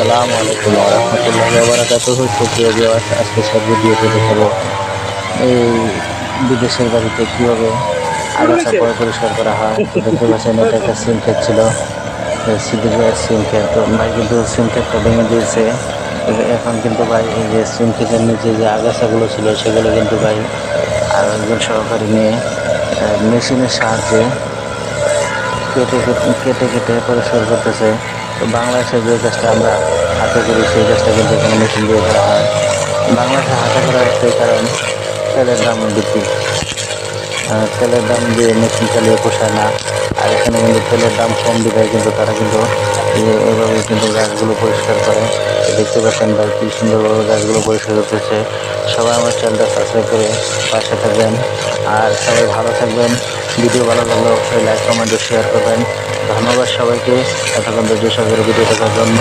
আসসালামু আলাইকুম ওয়া রাহমাতুল্লাহি ওয়া বারাকাতুহু। সুপ্রিয় ভিউয়ার্স, আজকে সব ভিডিওতে দেখাবো এই বিদেশের বাড়িতে কিভাবে আগাছা পরিষ্কার করা হয়। তো দেখতে পাচ্ছেন এটা একটা সিম ক্ষেত ছিল, সিদ্দিকের সিম ক্ষেত। তো ভাই কিন্তু সিম ক্ষেতটা ভেঙে দিয়েছে। এখন কিন্তু ভাই এই যে সিম ক্ষেতের নিচে যে আগাছাগুলো ছিল সেগুলো কিন্তু ভাই আর একজন সহকারী নিয়ে মেশিনের সাহায্যে কেটে কেটে পরিষ্কার করতেছে। তো বাংলাদেশে যে কাজটা আমরা হাতে করি সেই কাজটা কিন্তু এখানে মেশিন দিয়ে করা হয়। বাংলাদেশে হাতে করার একটাই কারণ, তেলের দাম বৃদ্ধি। তেলের দাম দিয়ে মেশিন চালিয়ে পোষায় না। আর এখানে কিন্তু তেলের দাম কম বিধায় কিন্তু তারা কিন্তু এভাবে কিন্তু গাছগুলো পরিষ্কার করে। তো দেখতে পাচ্ছেন ভাই কি সুন্দরভাবে গাছগুলো পরিষ্কার করতেছে। সবাই আমার চ্যানেলটা সাবস্ক্রাইব করে পাশে থাকবেন, আর সবাই ভালো থাকবেন। ভিডিও ভালো লাগলে অবশ্যই লাইক কমেন্ট ও শেয়ার করবেন। ধন্যবাদ সবাইকে এতক্ষণ ধৈর্য সহকারে ভিডিও দেখার জন্য।